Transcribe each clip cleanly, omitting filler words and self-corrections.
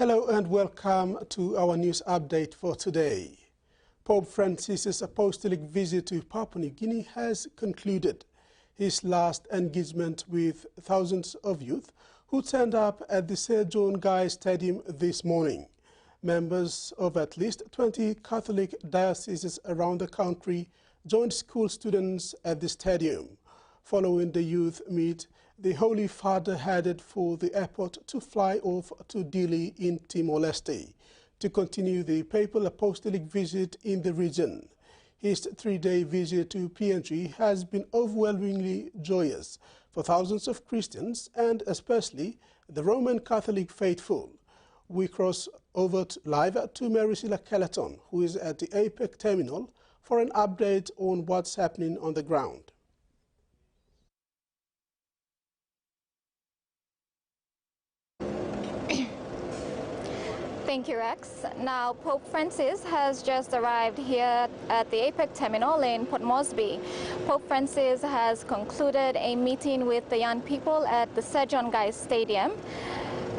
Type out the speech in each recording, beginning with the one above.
Hello and welcome to our news update for today. Pope Francis's apostolic visit to Papua New Guinea has concluded. His last engagement with thousands of youth who turned up at the Sir John Guy Stadium this morning. Members of at least 20 Catholic dioceses around the country joined school students at the stadium. Following the youth meet, the Holy Father headed for the airport to fly off to Dili in Timor Leste to continue the papal apostolic visit in the region. His three-day visit to PNG has been overwhelmingly joyous for thousands of Christians and especially the Roman Catholic faithful. We cross over live to Marisila Calaton, who is at the APEC terminal, for an update on what's happening on the ground. Thank you, Rex. Now, Pope Francis has just arrived here at the APEC terminal in Port Moresby. Pope Francis has concluded a meeting with the young people at the Sir John Guy Stadium.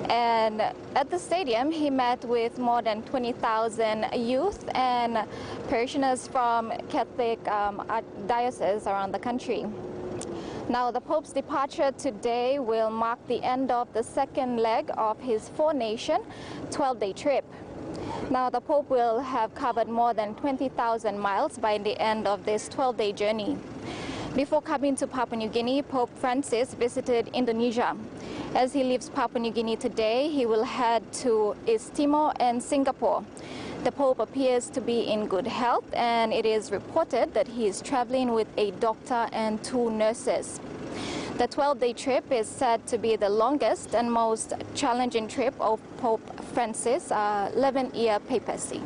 And at the stadium, he met with more than 20,000 youth and parishioners from Catholic dioceses around the country. Now, the Pope's departure today will mark the end of the second leg of his four-nation 12-day trip. Now, the Pope will have covered more than 20,000 miles by the end of this 12-day journey. Before coming to Papua New Guinea, Pope Francis visited Indonesia. As he leaves Papua New Guinea today, he will head to East Timor and Singapore. The Pope appears to be in good health, and it is reported that he is traveling with a doctor and 2 nurses. The 12-day trip is said to be the longest and most challenging trip of Pope Francis' 11-year papacy.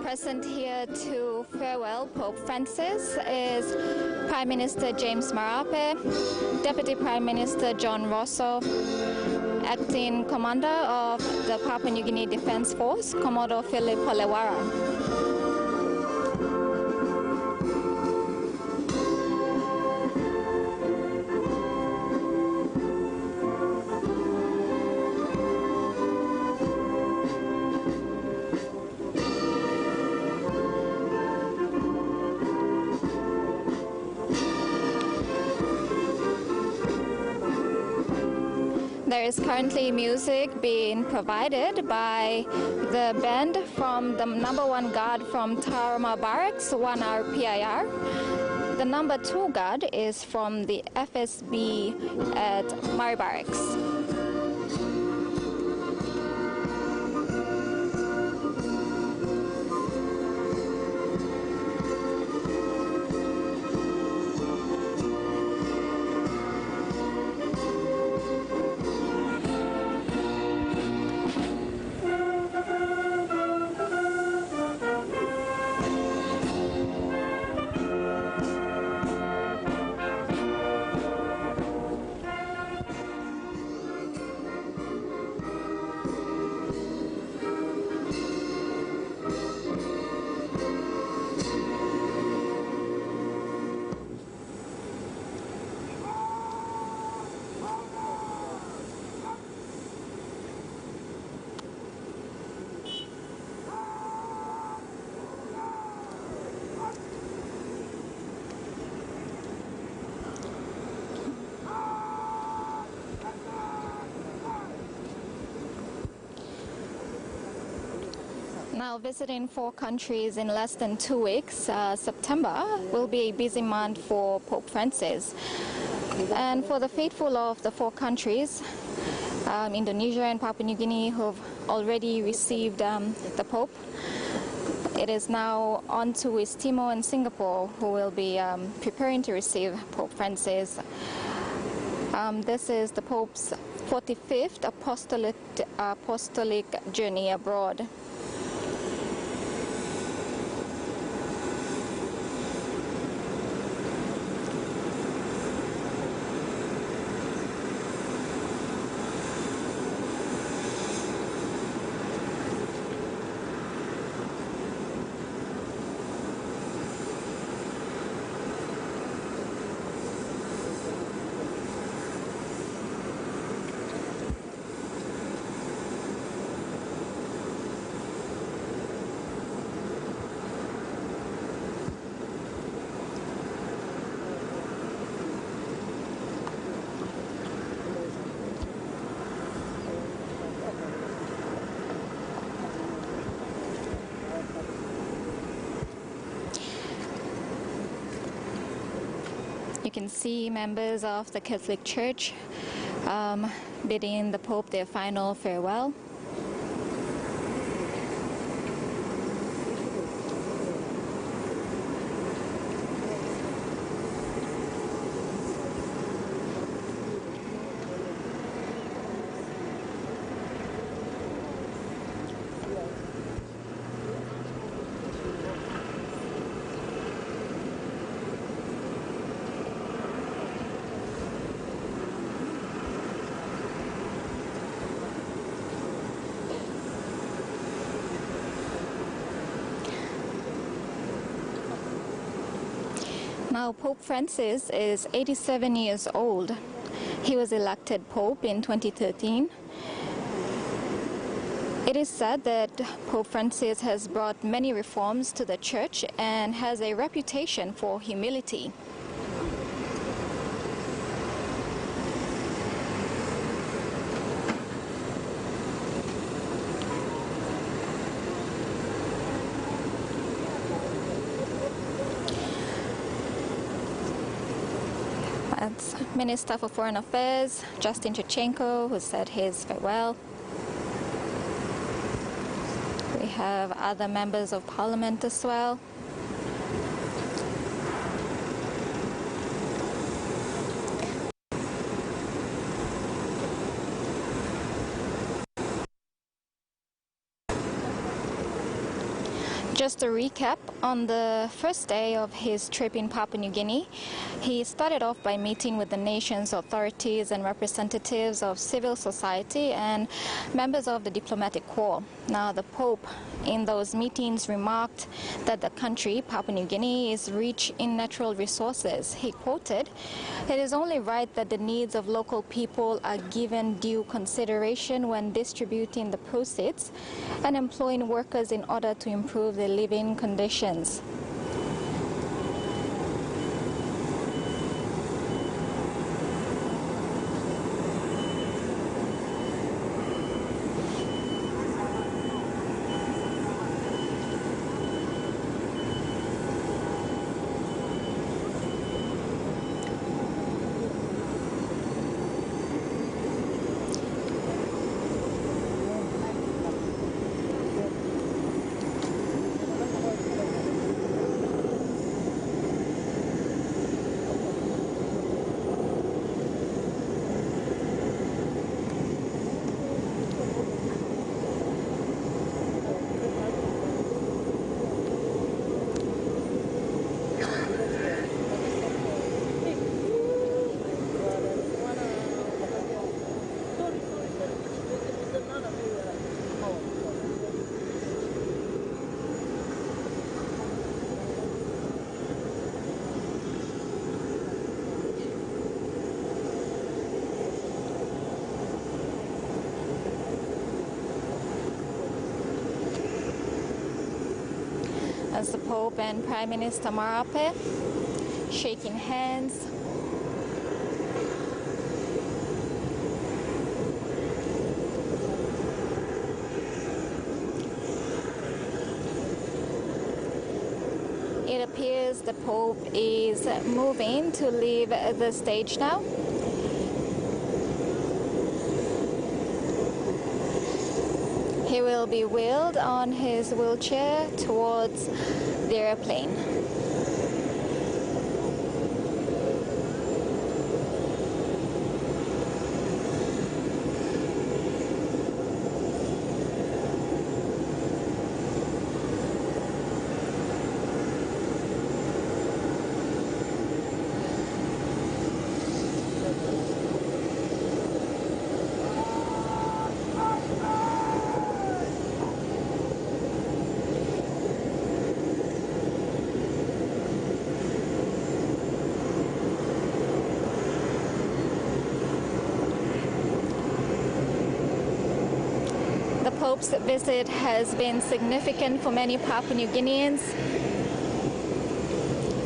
Present here to farewell Pope Francis is Prime Minister James Marape, Deputy Prime Minister John Rosso, Acting Commander of the Papua New Guinea Defence Force, Commodore Philip Polewara. There is currently music being provided by the band from the #1 guard from Tarama Barracks, 1R PIR. The #2 guard is from the FSB at Mari Barracks. Now visiting 4 countries in less than 2 weeks, September will be a busy month for Pope Francis. And for the faithful of the 4 countries, Indonesia and Papua New Guinea, who've already received the Pope, it is now on to East Timor and Singapore, who will be preparing to receive Pope Francis. This is the Pope's 45th apostolic journey abroad. You can see members of the Catholic Church bidding the Pope their final farewell. Now, Pope Francis is 87 years old. He was elected Pope in 2013. It is said that Pope Francis has brought many reforms to the Church and has a reputation for humility. That's Minister for Foreign Affairs, Justin Churchenko, who said his farewell. We have other members of Parliament as well. Just a recap, on the first day of his trip in Papua New Guinea, he started off by meeting with the nation's authorities and representatives of civil society and members of the diplomatic corps. Now, the Pope in those meetings remarked that the country, Papua New Guinea, is rich in natural resources. He quoted, "It is only right that the needs of local people are given due consideration when distributing the proceeds and employing workers in order to improve their living conditions." As the Pope and Prime Minister Marape shaking hands. appears the Pope is moving to leave the stage now. He will be wheeled on his wheelchair towards the airplane. The Pope's visit has been significant for many Papua New Guineans.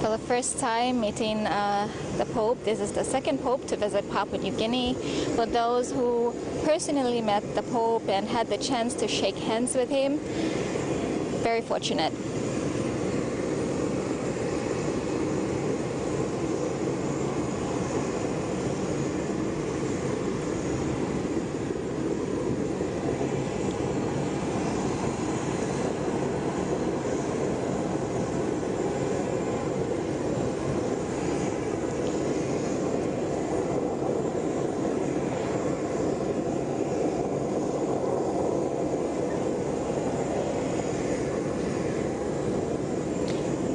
For the first time meeting the Pope, this is the second Pope to visit Papua New Guinea. For those who personally met the Pope and had the chance to shake hands with him, very fortunate.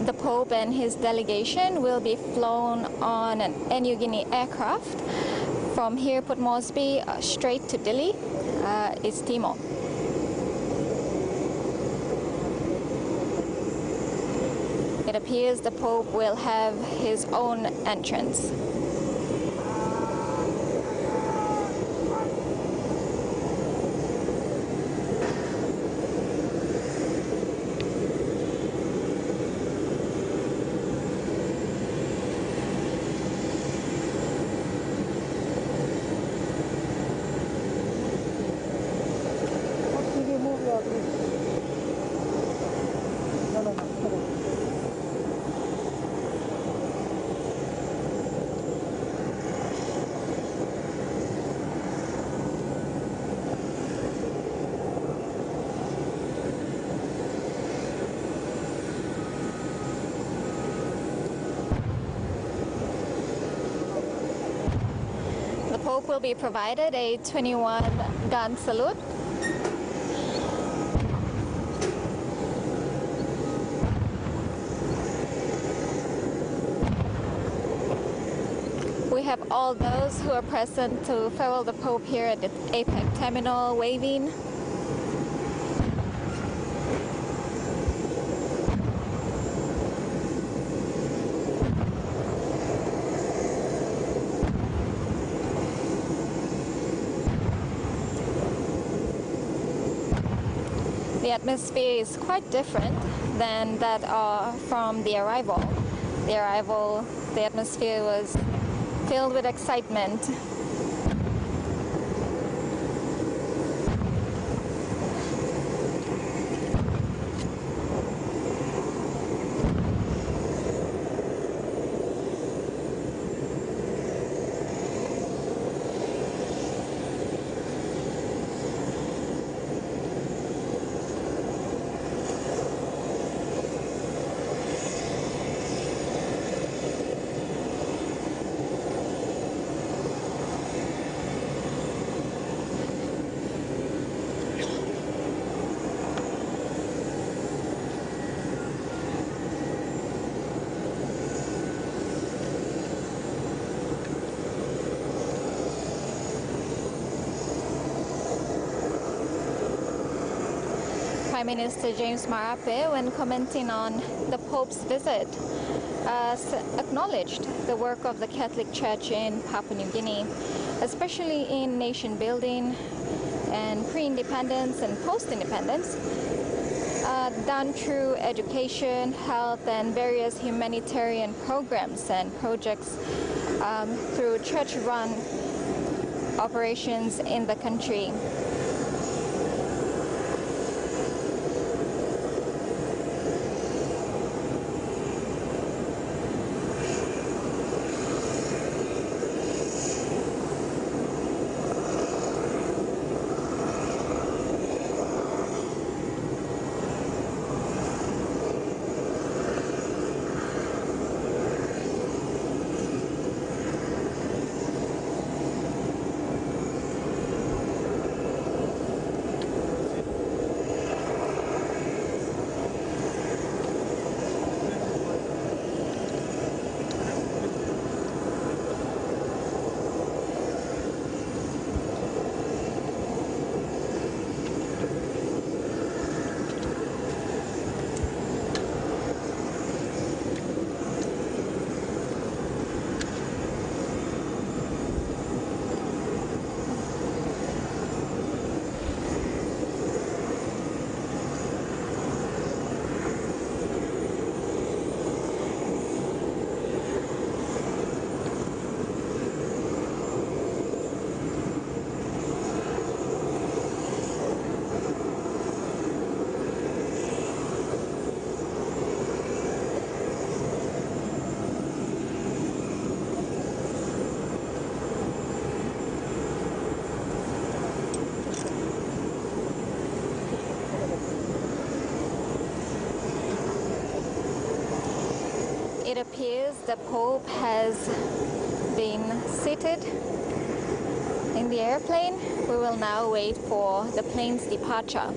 The Pope and his delegation will be flown on an Air Niugini aircraft from here, Port Moresby, straight to Dili, East Timor. It appears the Pope will have his own entrance. The Pope will be provided a 21-gun salute. We have all those who are present to farewell the Pope here at the APEC terminal waving. The atmosphere is quite different than that from the arrival. The atmosphere was filled with excitement. Prime Minister James Marape, when commenting on the Pope's visit, acknowledged the work of the Catholic Church in Papua New Guinea, especially in nation building and pre-independence and post-independence, done through education, health, and various humanitarian programs and projects through church-run operations in the country. It appears the Pope has been seated in the airplane. We will now wait for the plane's departure.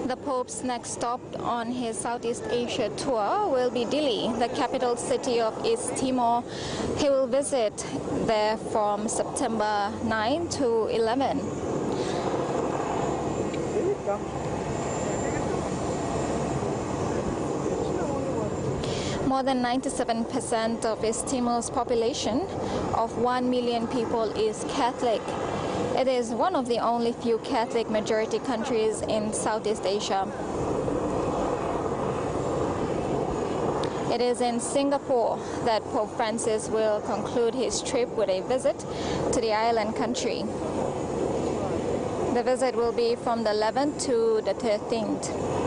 The Pope's next stop on his Southeast Asia tour will be Dili, the capital city of East Timor. He will visit there from September 9 to 11. More than 97% of East Timor's population of 1 million people is Catholic. It is one of the only few Catholic majority countries in Southeast Asia. It is in Singapore that Pope Francis will conclude his trip with a visit to the island country. The visit will be from the 11th to the 13th.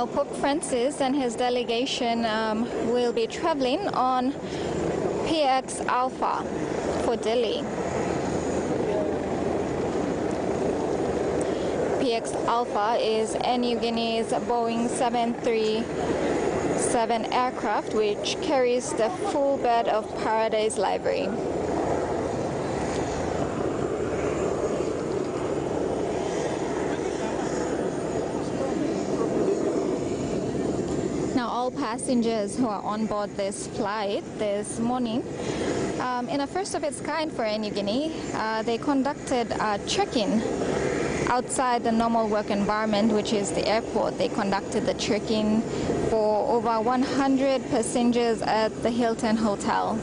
Now, Pope Francis and his delegation will be traveling on PX Alpha for Delhi. PX Alpha is New Guinea's Boeing 737 aircraft, which carries the full Bird of Paradise livery. Now, all passengers who are on board this flight this morning, in a first of its kind for New Guinea, they conducted check-in outside the normal work environment, which is the airport. They conducted the check-in for over 100 passengers at the Hilton Hotel.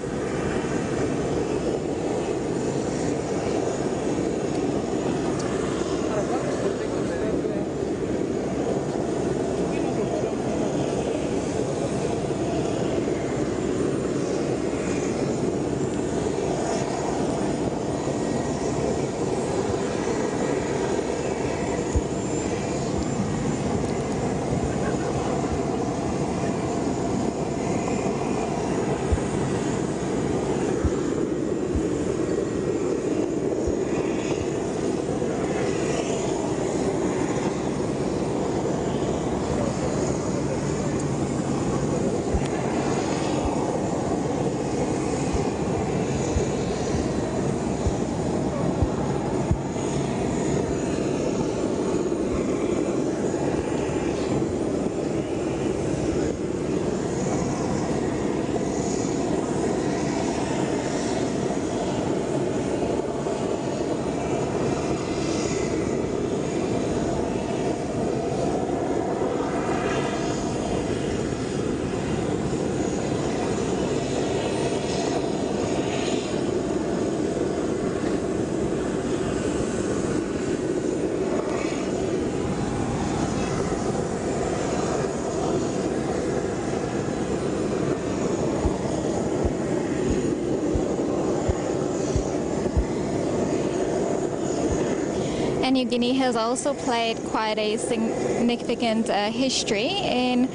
New Guinea has also played quite a significant history in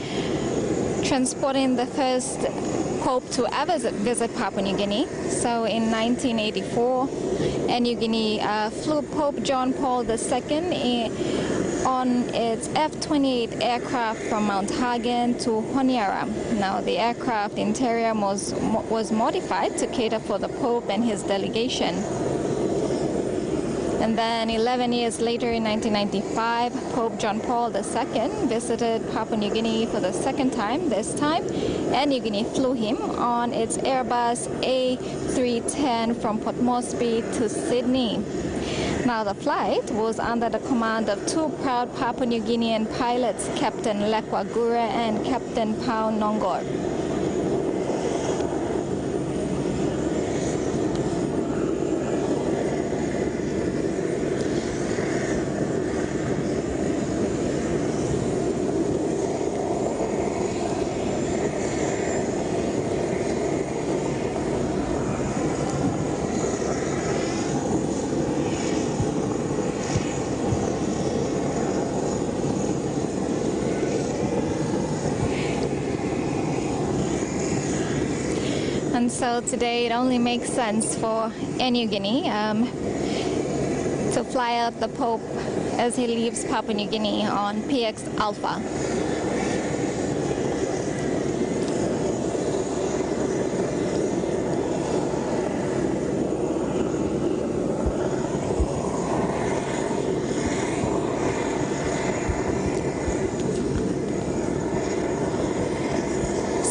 transporting the first Pope to ever visit Papua New Guinea. So in 1984, New Guinea flew Pope John Paul II on its F-28 aircraft from Mount Hagen to Honiara. Now, the aircraft interior was modified to cater for the Pope and his delegation. And then 11 years later, in 1995, Pope John Paul II visited Papua New Guinea for the second time. This time, Air New Guinea flew him on its Airbus A310 from Port Moresby to Sydney. Now, the flight was under the command of two proud Papua New Guinean pilots, Captain Lekwa Gura and Captain Pau Nongor. And so today it only makes sense for Air New Guinea to fly out the Pope as he leaves Papua New Guinea on PX Alpha.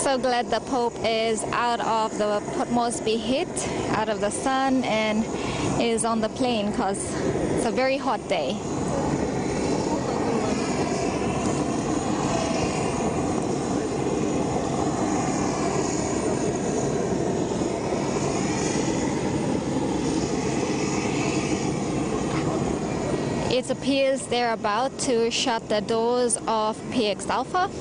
So glad the Pope is out of the Port Moresby heat, out of the sun, and is on the plane because it's a very hot day. It appears they're about to shut the doors of PX Alpha.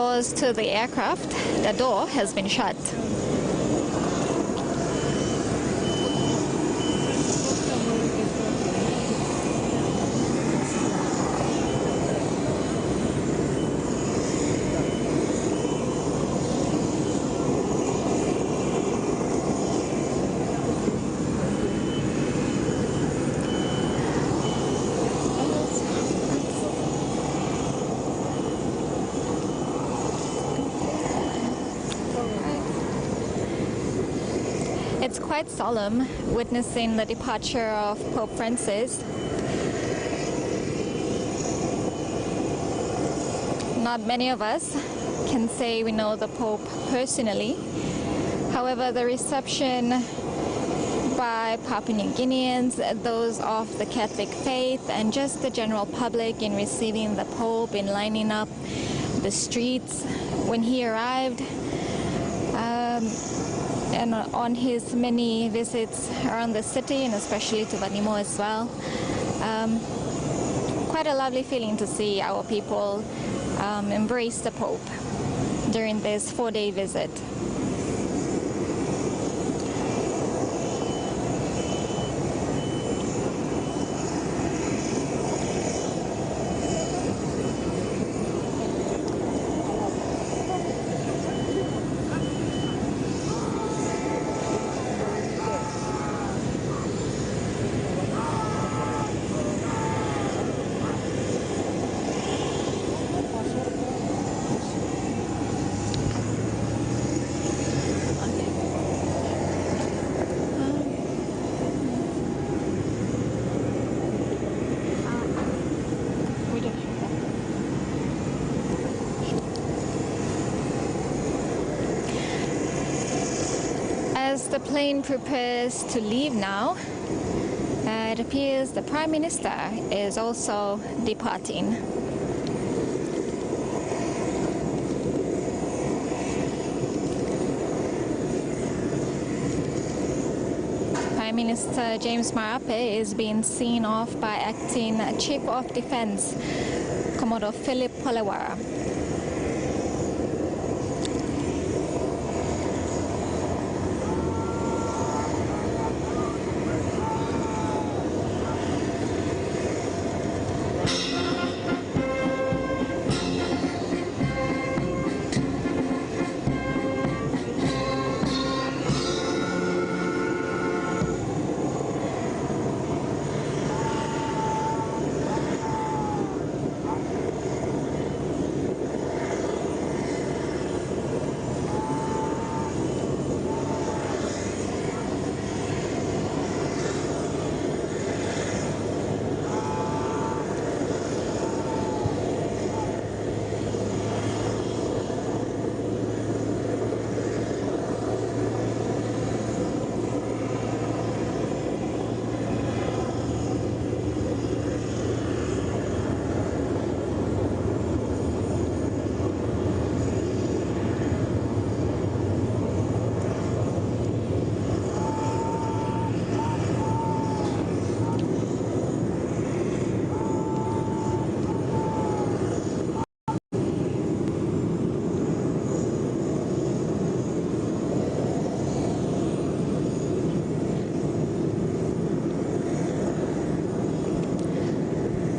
doors to the aircraft, the door has been shut. It's quite solemn witnessing the departure of Pope Francis. Not many of us can say we know the Pope personally. However, the reception by Papua New Guineans, those of the Catholic faith, and just the general public in receiving the Pope, in lining up the streets when he arrived, and on his many visits around the city, and especially to Vanimo as well. Quite a lovely feeling to see our people embrace the Pope during this 4-day visit. As the plane prepares to leave now, it appears the Prime Minister is also departing. Prime Minister James Marape is being seen off by Acting Chief of Defence, Commodore Philip Polewara.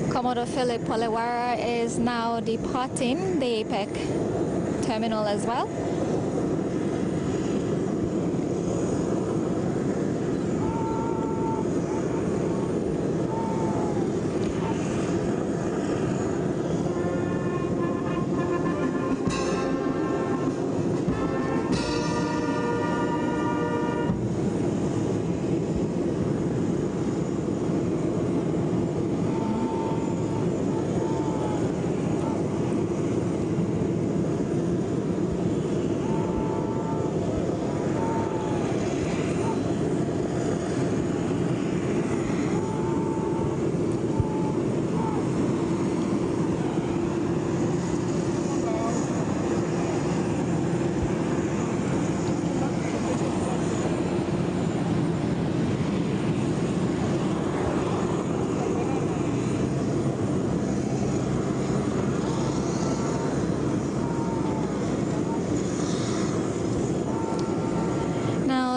Commodore Philip Polewara is now departing the APEC terminal as well.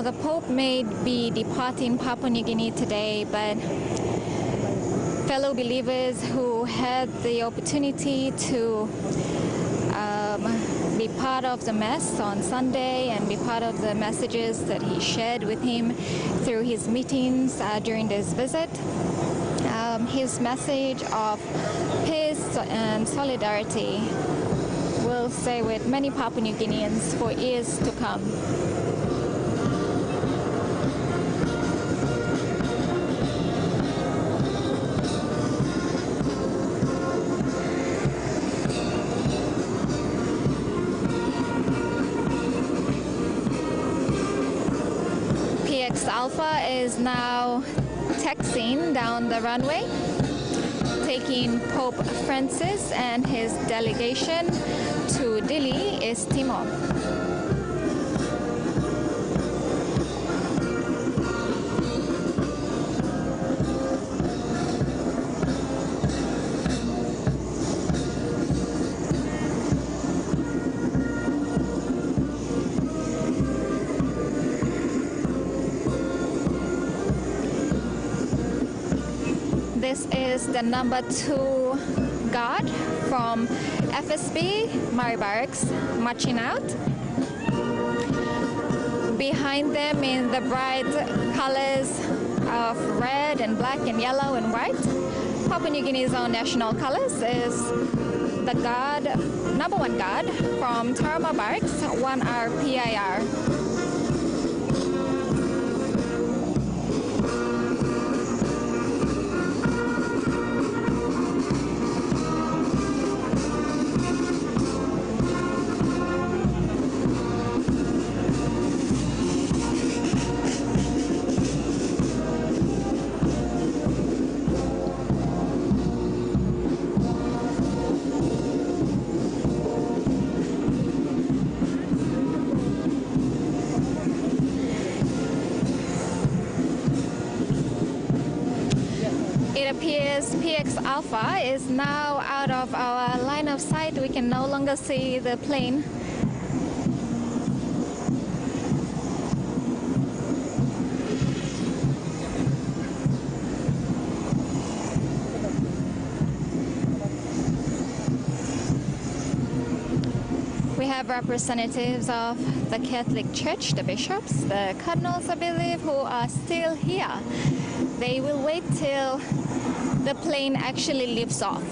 the Pope may be departing Papua New Guinea today, but fellow believers who had the opportunity to be part of the Mass on Sunday and be part of the messages that he shared with him through his meetings during this visit. His message of peace and solidarity will stay with many Papua New Guineans for years to come. PX Alpha is now taxiing down the runway, taking Pope Francis and his delegation to Dili, East Timor. This is the number 2 guard from FSB Murray Barracks marching out. Behind them in the bright colors of red and black and yellow and white, Papua New Guinea's own national colors, is the guard, number 1 guard from Tarama Barracks, 1R PIR. It appears PX Alpha is now out of our line of sight. We can no longer see the plane. We have representatives of the Catholic Church, the bishops, the cardinals, I believe, who are still here. They will wait till the plane actually lifts off.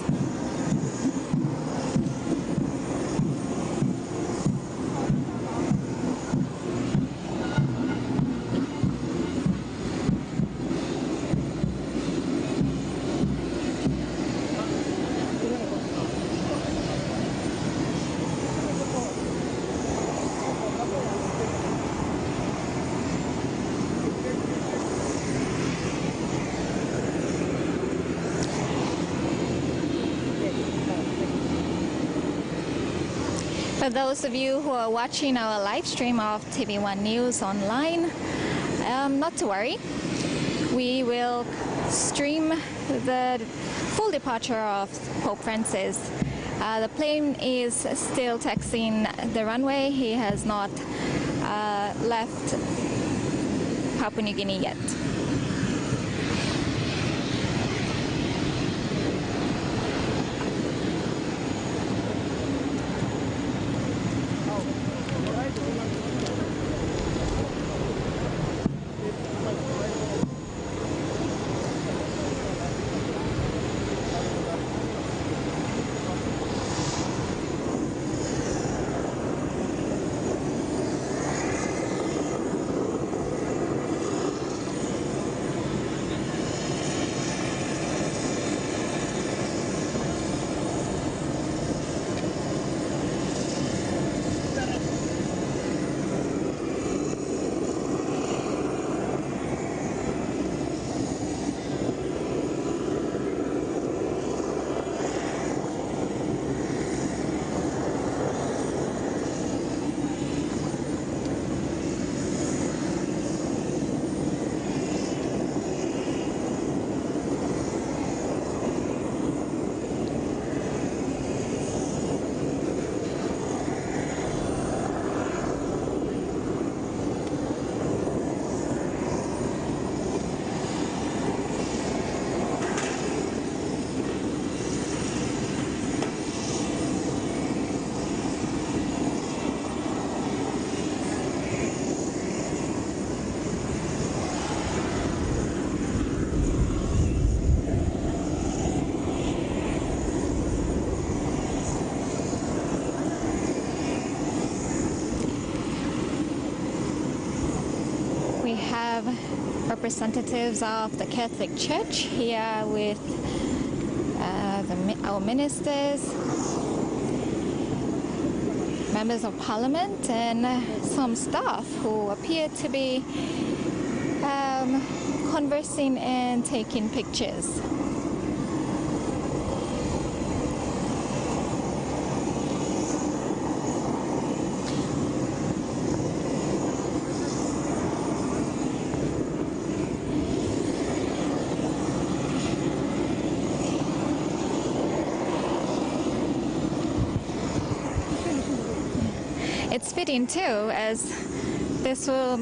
For those of you who are watching our live stream of TVWAN News online, not to worry. We will stream the full departure of Pope Francis. The plane is still taxiing the runway. He has not left Papua New Guinea yet. have representatives of the Catholic Church here with our ministers, members of parliament, and some staff who appear to be conversing and taking pictures. It's fitting too, as this will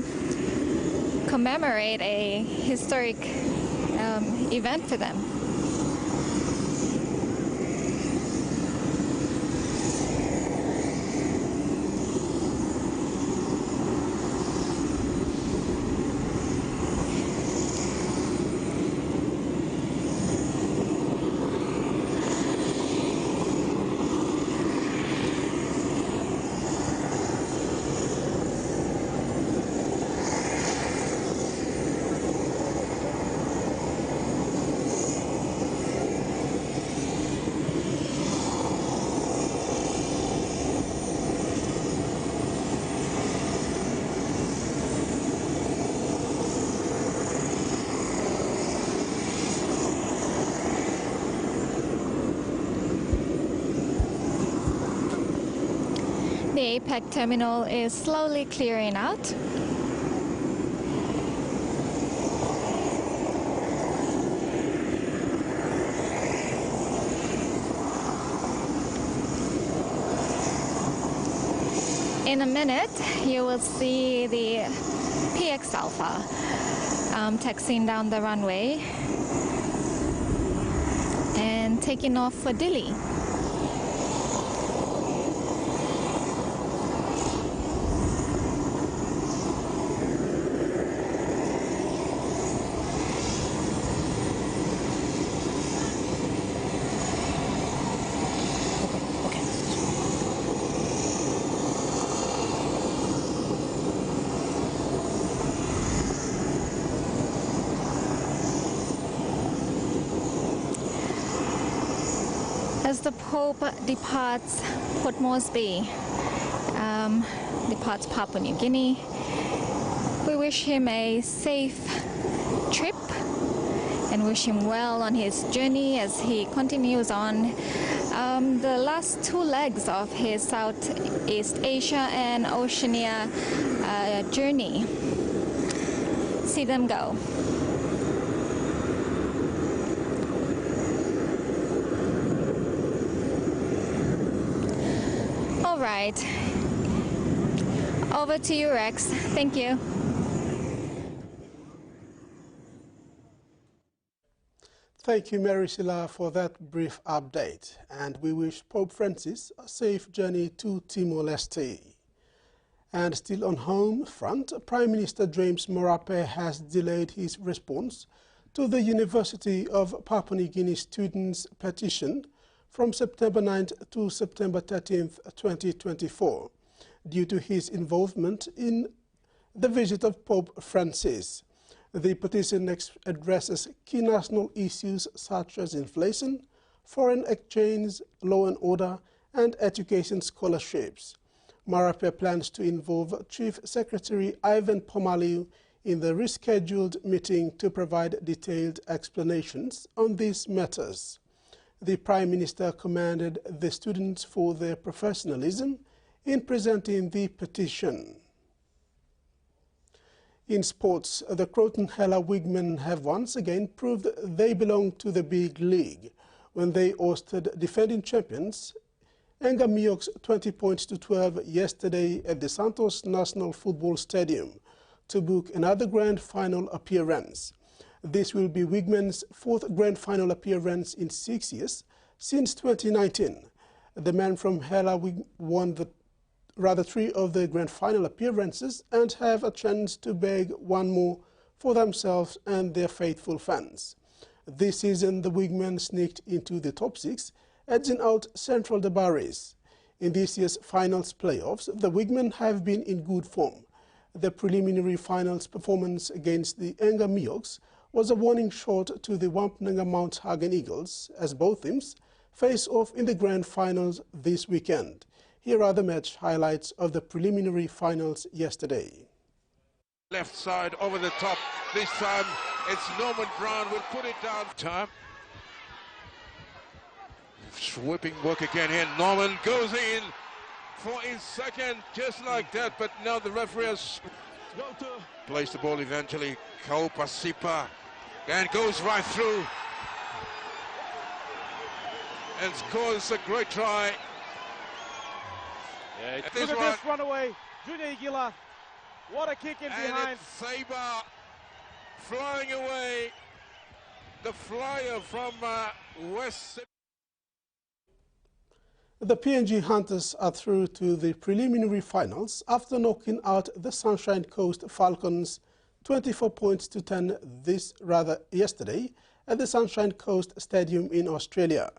commemorate a historic event for them. The APEC terminal is slowly clearing out. In a minute, you will see the PX Alpha taxiing down the runway and taking off for Dili. As the Pope departs Port Moresby, departs Papua New Guinea, we wish him a safe trip and wish him well on his journey as he continues on the last two legs of his Southeast Asia and Oceania journey. See them go. All right, over to you, Rex. Thank you. Thank you, Mary Silla, for that brief update, and we wish Pope Francis a safe journey to Timor Leste. And still on home front, Prime Minister James Marape has delayed his response to the University of Papua New Guinea students' petition from September 9th to September 13th, 2024, due to his involvement in the visit of Pope Francis. The petition addresses key national issues such as inflation, foreign exchange, law and order, and education scholarships. Marape plans to involve Chief Secretary Ivan Pomaliu in the rescheduled meeting to provide detailed explanations on these matters. The Prime Minister commended the students for their professionalism in presenting the petition. In sports, the Croton Hela Wigmen have once again proved they belong to the big league when they hosted defending champions Engamioks 20 points to 12 yesterday at the Santos National Football Stadium to book another grand final appearance. This will be Wigmen's fourth grand final appearance in 6 years since 2019. The men from Hela won three of the grand final appearances and have a chance to beg one more for themselves and their faithful fans. This season, the Wigmen sneaked into the top six, edging out Central Dabaris. In this year's finals playoffs, the Wigmen have been in good form. The preliminary finals performance against the Enga Mioks was a warning shot to the Wampnanga Mount Hagen Eagles as both teams face off in the grand finals this weekend. Here are the match highlights of the preliminary finals yesterday. Left side over the top. This time it's Norman Brown will put it down. Time. Sweeping work again here. Norman goes in for his second, just like that. But now the referee has placed the ball eventually. Kaupa Sipa and goes right through and scores a great try. Yeah, look at this runaway, Junior Gila. What a kick in behind. Saber flying away. The flyer from West. The PNG Hunters are through to the preliminary finals after knocking out the Sunshine Coast Falcons 24 points to 10 yesterday at the Sunshine Coast Stadium in Australia.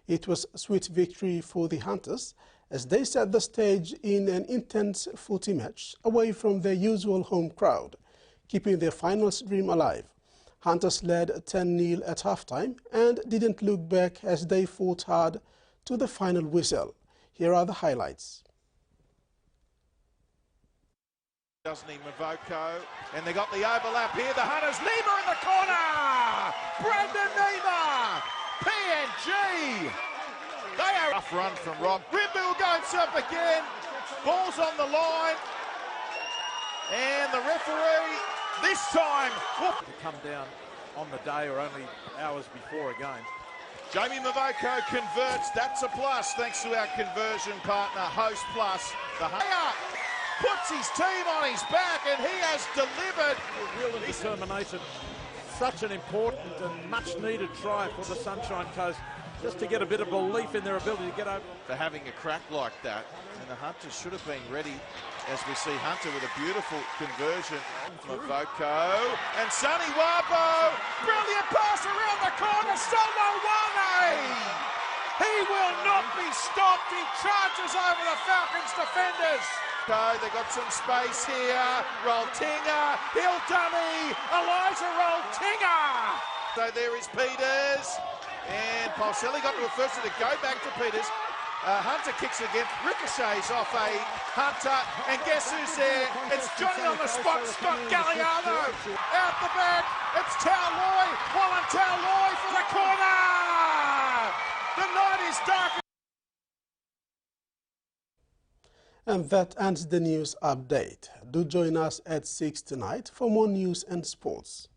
It was a sweet victory for the Hunters as they set the stage in an intense footy match away from their usual home crowd, keeping their finals dream alive. Hunters led 10-0 at halftime and didn't look back as they fought hard to the final whistle. Here are the highlights. Doesn't he, Mavoko? And they got the overlap here. The Hunters, Nima in the corner! Brandon Nima! PNG! They are rough run from Rob. Rimbu will go himself again. Ball's on the line. And the referee, this time, whoop. To come down on the day or only hours before a game. Jamie Mavoko converts. That's a plus thanks to our conversion partner, Host Plus. The Hunter puts his team on his back and he has delivered. Real determination. Such an important and much needed try for the Sunshine Coast, just to get a bit of belief in their ability to get over. For having a crack like that, and the Hunters should have been ready, as we see Hunter with a beautiful conversion. Mavoko and Sonny Wabo, brilliant pass around the corner, Solo Wane! He will not be stopped, he charges over the Falcons defenders. They got some space here, Roltinga, Hill dummy, Elijah Roltinga! So there is Peters, and Polselli got to a first to go back to Peters. Hunter kicks again, ricochets off a Hunter, and guess who's there? It's Johnny on the spot, Scott Galliano. Out the back, it's Tauloi, Wallen Tauloi for the corner! The night is dark. And that ends the news update. Do join us at 6 tonight for more news and sports.